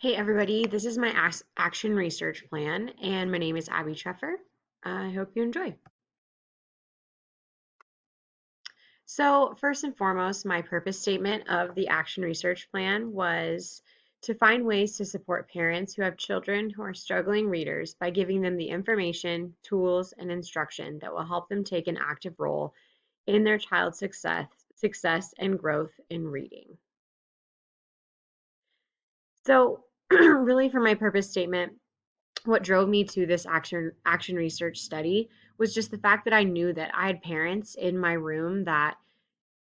Hey everybody, this is my action research plan, and my name is Abby Treffer. I hope you enjoy. So, first and foremost, my purpose statement of the action research plan was to find ways to support parents who have children who are struggling readers by giving them the information, tools, and instruction that will help them take an active role in their child's success and growth in reading. So, really, for my purpose statement, what drove me to this action research study was just the fact that I knew that I had parents in my room that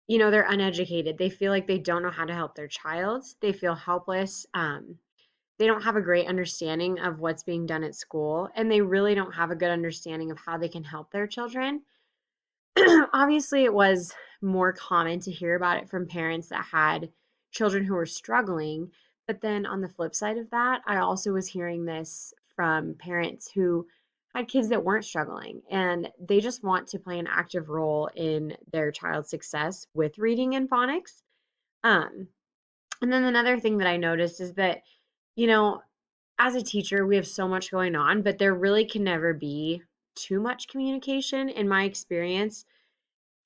they're uneducated. They feel like they don't know how to help their child. They feel helpless. They don't have a great understanding of what's being done at school, and they really don't have a good understanding of how they can help their children. Obviously, it was more common to hear about it from parents that had children who were struggling. But then on the flip side of that, I also was hearing this from parents who had kids that weren't struggling and they just want to play an active role in their child's success with reading and phonics. Um, and then another thing that I noticed is that, you know, as a teacher, we have so much going on, but there really can never be too much communication in my experience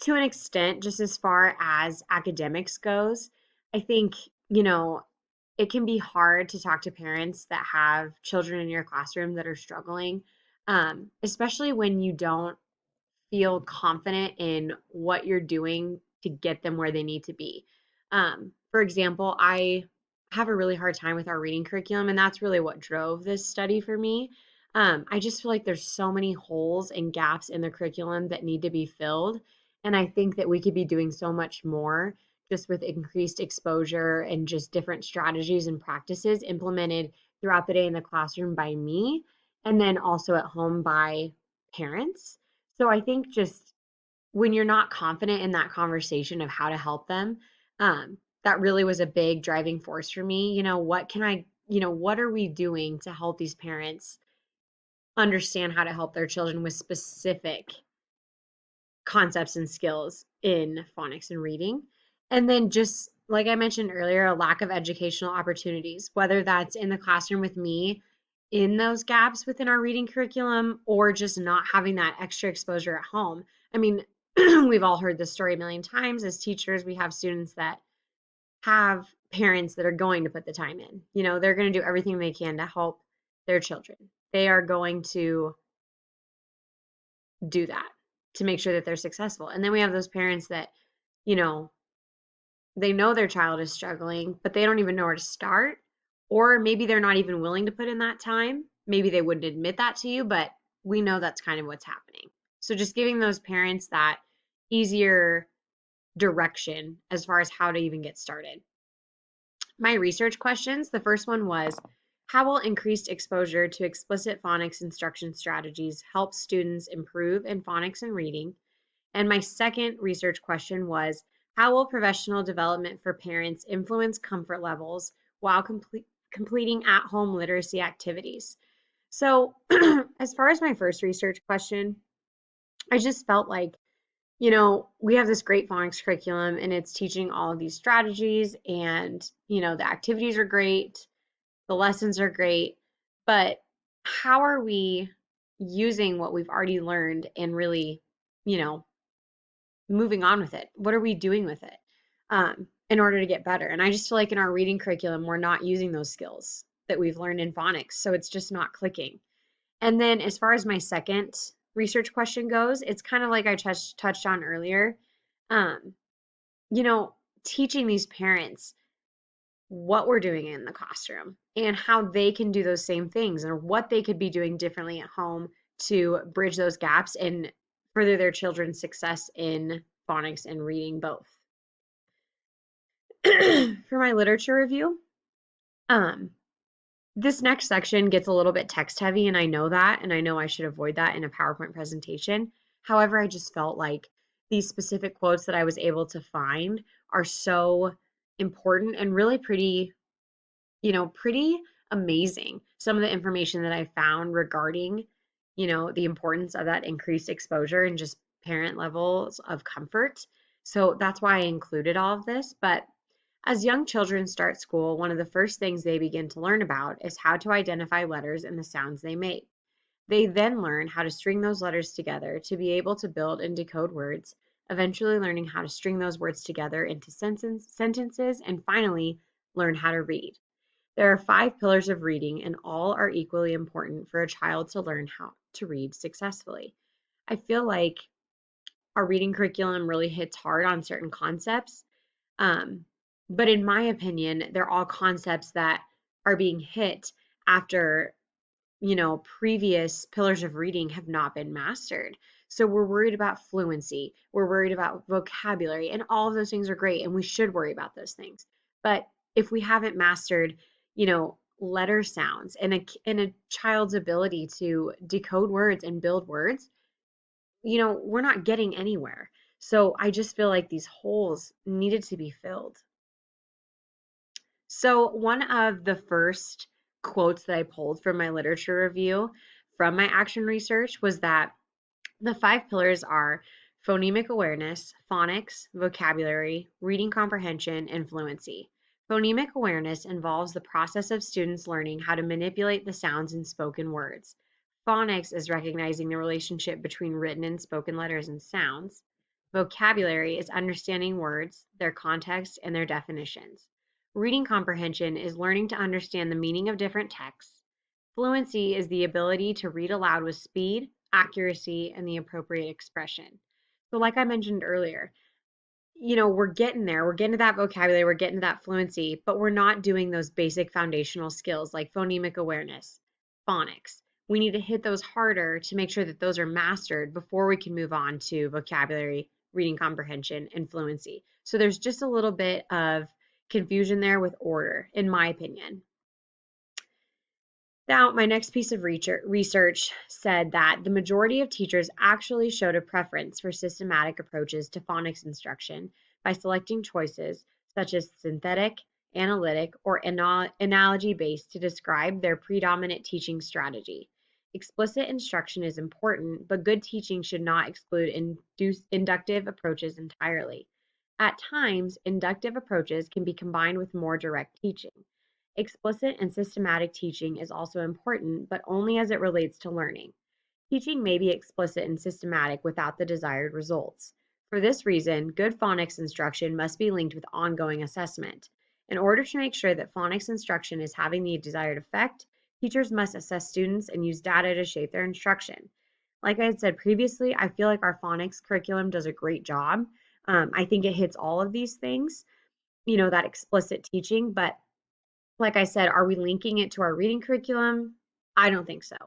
to an extent, just as far as academics goes. I think, you know, it can be hard to talk to parents that have children in your classroom that are struggling, especially when you don't feel confident in what you're doing to get them where they need to be. For example, I have a really hard time with our reading curriculum, and that's really what drove this study for me. I just feel like there's so many holes and gaps in the curriculum that need to be filled. And I think that we could be doing so much more just with increased exposure and just different strategies and practices implemented throughout the day in the classroom by me, and then also at home by parents. So I think just when you're not confident in that conversation of how to help them, that really was a big driving force for me. What can what are we doing to help these parents understand how to help their children with specific concepts and skills in phonics and reading? And then just like I mentioned earlier, a lack of educational opportunities, whether that's in the classroom with me in those gaps within our reading curriculum or just not having that extra exposure at home. I mean, we've all heard this story a million times. As teachers, we have students that have parents that are going to put the time in. They're going to do everything they can to help their children. They are going to do that to make sure that they're successful. And then we have those parents that, you know, they know their child is struggling, but they don't even know where to start. Or maybe they're not even willing to put in that time. Maybe they wouldn't admit that to you, but we know that's kind of what's happening. So just giving those parents that easier direction as far as how to even get started. My research questions, the first one was, how will increased exposure to explicit phonics instruction strategies help students improve in phonics and reading? And my second research question was, how will professional development for parents influence comfort levels while completing at-home literacy activities? So, as far as my first research question, I just felt like, we have this great phonics curriculum and it's teaching all of these strategies, and, the activities are great, the lessons are great, but how are we using what we've already learned and really, you know, moving on with it? What are we doing with it in order to get better? And I just feel like in our reading curriculum, we're not using those skills that we've learned in phonics. So it's just not clicking. And then as far as my second research question goes, it's kind of like I touched on earlier. Um, you know, Teaching these parents what we're doing in the classroom and how they can do those same things or what they could be doing differently at home to bridge those gaps and further their children's success in phonics and reading both. For my literature review, um, this next section gets a little bit text heavy, and I know that, and I know I should avoid that in a PowerPoint presentation. However, I just felt like these specific quotes that I was able to find are so important and really pretty amazing. Some of the information that I found regarding, the importance of that increased exposure and just parent levels of comfort. So that's why I included all of this. But As young children start school, one of the first things they begin to learn about is how to identify letters and the sounds they make. They then learn how to string those letters together to be able to build and decode words, eventually learning how to string those words together into sentences, and finally learn how to read. There are 5 pillars of reading, and all are equally important for a child to learn how to read successfully. I feel like our reading curriculum really hits hard on certain concepts. Um, but in my opinion, they're all concepts that are being hit after, previous pillars of reading have not been mastered. So we're worried about fluency, we're worried about vocabulary, and all of those things are great, and we should worry about those things. But if we haven't mastered, letter sounds and a child's ability to decode words and build words, we're not getting anywhere. So I just feel like these holes needed to be filled. So one of the first quotes that I pulled from my literature review from my action research was that the 5 pillars are phonemic awareness, phonics, vocabulary, reading comprehension, and fluency. Phonemic awareness involves the process of students learning how to manipulate the sounds in spoken words. Phonics is recognizing the relationship between written and spoken letters and sounds. Vocabulary is understanding words, their context, and their definitions. Reading comprehension is learning to understand the meaning of different texts. Fluency is the ability to read aloud with speed, accuracy, and the appropriate expression. So, like I mentioned earlier, we're getting there. We're getting to that vocabulary, we're getting to that fluency, but we're not doing those basic foundational skills like phonemic awareness, phonics. We need to hit those harder to make sure that those are mastered before we can move on to vocabulary, reading comprehension, and fluency. So there's just a little bit of confusion there with order, in my opinion. Now, my next piece of research said that the majority of teachers actually showed a preference for systematic approaches to phonics instruction by selecting choices such as synthetic, analytic, or analogy-based to describe their predominant teaching strategy. Explicit instruction is important, but good teaching should not exclude inductive approaches entirely. At times, inductive approaches can be combined with more direct teaching. Explicit and systematic teaching is also important, but only as it relates to learning. Teaching may be explicit and systematic without the desired results. For this reason, good phonics instruction must be linked with ongoing assessment. In order to make sure that phonics instruction is having the desired effect, teachers must assess students and use data to shape their instruction. Like I had said previously, I feel like our phonics curriculum does a great job. I think it hits all of these things, that explicit teaching, but like I said, are we linking it to our reading curriculum? I don't think so.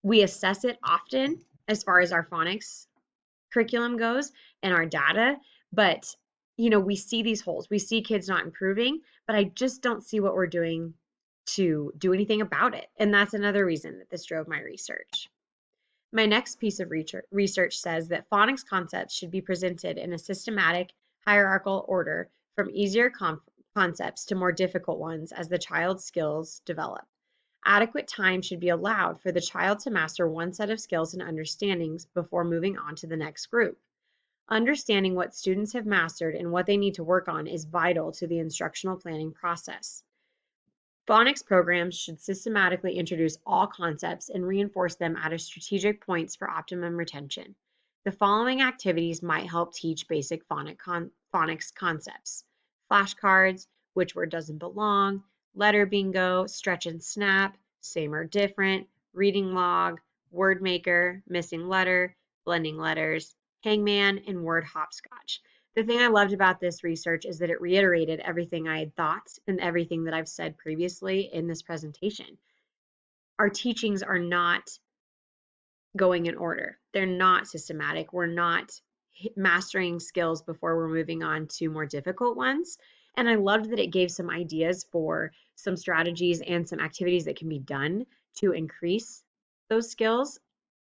We assess it often as far as our phonics curriculum goes and our data, but we see these holes. We see kids not improving, but I just don't see what we're doing to do anything about it. And that's another reason that this drove my research. My next piece of research says that phonics concepts should be presented in a systematic, hierarchical order from easier concepts to more difficult ones as the child's skills develop. Adequate time should be allowed for the child to master one set of skills and understandings before moving on to the next group. Understanding what students have mastered and what they need to work on is vital to the instructional planning process. Phonics programs should systematically introduce all concepts and reinforce them at strategic points for optimum retention. The following activities might help teach basic phonics concepts: flashcards, which word doesn't belong, letter bingo, stretch and snap, same or different, reading log, word maker, missing letter, blending letters, hangman, and word hopscotch. The thing I loved about this research is that it reiterated everything I had thought and everything that I've said previously in this presentation. Our teachings are not going in order. They're not systematic. We're not mastering skills before we're moving on to more difficult ones. And I loved that it gave some ideas for some strategies and some activities that can be done to increase those skills,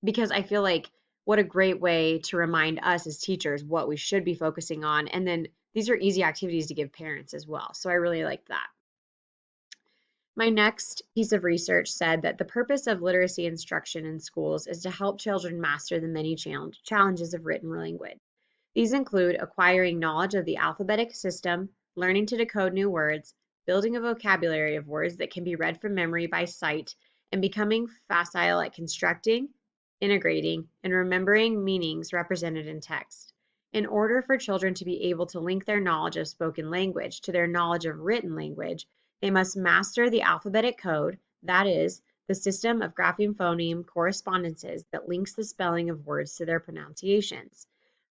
because I feel like what a great way to remind us as teachers what we should be focusing on. And then these are easy activities to give parents as well. So I really like that. My next piece of research said that the purpose of literacy instruction in schools is to help children master the many challenges of written language. These include acquiring knowledge of the alphabetic system, learning to decode new words, building a vocabulary of words that can be read from memory by sight, and becoming facile at constructing, integrating, and remembering meanings represented in text. In order for children to be able to link their knowledge of spoken language to their knowledge of written language, they must master the alphabetic code, that is, the system of grapheme-phoneme correspondences that links the spelling of words to their pronunciations.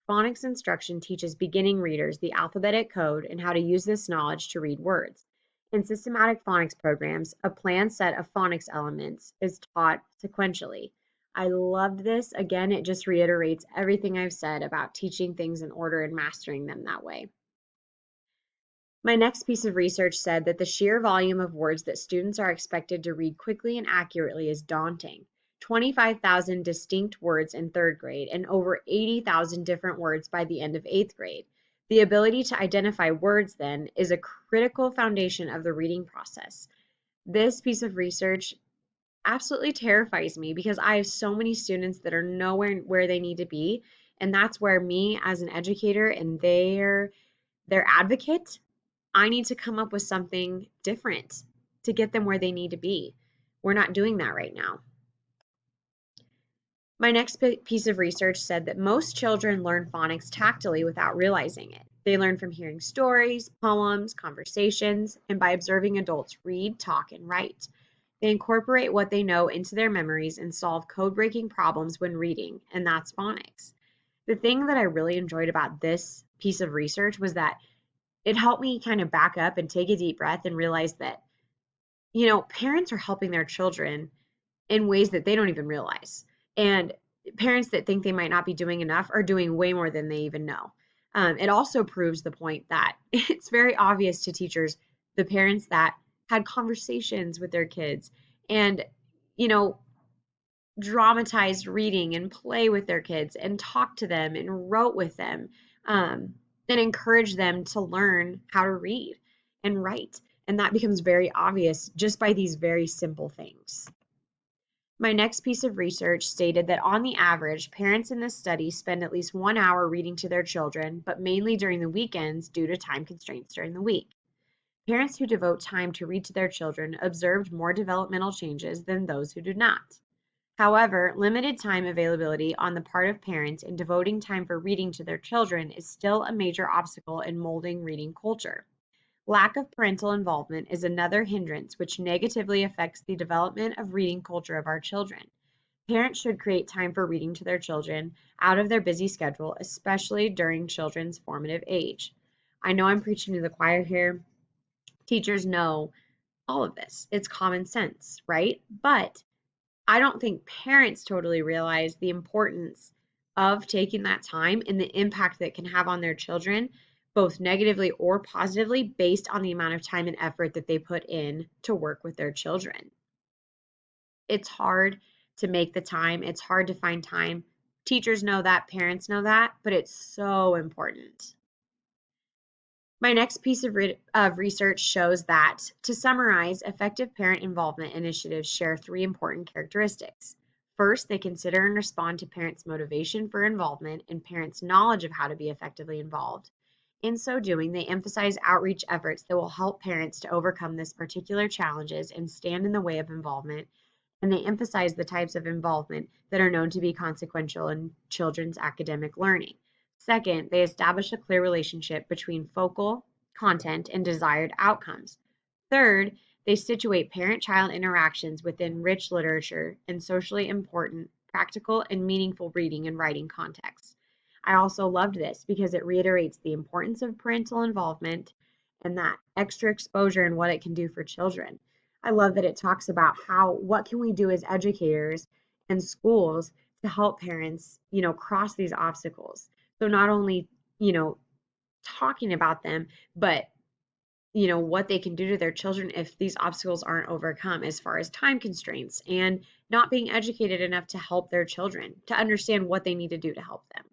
Phonics instruction teaches beginning readers the alphabetic code and how to use this knowledge to read words. In systematic phonics programs, a planned set of phonics elements is taught sequentially. I loved this. Again, it just reiterates everything I've said about teaching things in order and mastering them that way. My next piece of research said that the sheer volume of words that students are expected to read quickly and accurately is daunting. 25,000 distinct words in third grade and over 80,000 different words by the end of eighth grade. The ability to identify words, then, is a critical foundation of the reading process. This piece of research absolutely terrifies me because I have so many students that are nowhere where they need to be, and that's where me as an educator and their advocate, I need to come up with something different to get them where they need to be. We're not doing that right now. My next piece of research said that most children learn phonics tactily without realizing it. They learn from hearing stories, poems, conversations, and by observing adults read, talk, and write. They incorporate what they know into their memories and solve code-breaking problems when reading, and that's phonics. The thing that I really enjoyed about this piece of research was that it helped me kind of back up and take a deep breath and realize that, parents are helping their children in ways that they don't even realize. And parents that think they might not be doing enough are doing way more than they even know. It also proves the point that it's very obvious to teachers, the parents that had conversations with their kids and, you know, dramatized reading and play with their kids and talked to them and wrote with them, and encouraged them to learn how to read and write. And that becomes very obvious just by these very simple things. My next piece of research stated that on the average, parents in this study spend at least 1 hour reading to their children, but mainly during the weekends due to time constraints during the week. Parents who devote time to read to their children observed more developmental changes than those who do not. However, limited time availability on the part of parents in devoting time for reading to their children is still a major obstacle in molding reading culture. Lack of parental involvement is another hindrance which negatively affects the development of reading culture of our children. Parents should create time for reading to their children out of their busy schedule, especially during children's formative age. I know I'm preaching to the choir here. Teachers know all of this. It's common sense, right? But I don't think parents totally realize the importance of taking that time and the impact that it can have on their children, both negatively or positively, based on the amount of time and effort that they put in to work with their children. It's hard to make the time, it's hard to find time. Teachers know that, parents know that, but it's so important. My next piece of research shows that, to summarize, effective parent involvement initiatives share three important characteristics. First, they consider and respond to parents' motivation for involvement and parents' knowledge of how to be effectively involved. In so doing, they emphasize outreach efforts that will help parents to overcome this particular challenges and stand in the way of involvement, and they emphasize the types of involvement that are known to be consequential in children's academic learning. Second, they establish a clear relationship between focal content and desired outcomes. Third, they situate parent-child interactions within rich literature and socially important, practical, and meaningful reading and writing contexts. I also loved this because it reiterates the importance of parental involvement and that extra exposure and what it can do for children. I love that it talks about what can we do as educators and schools to help parents, cross these obstacles. So not only, talking about them, but what they can do to their children if these obstacles aren't overcome as far as time constraints and not being educated enough to help their children to understand what they need to do to help them.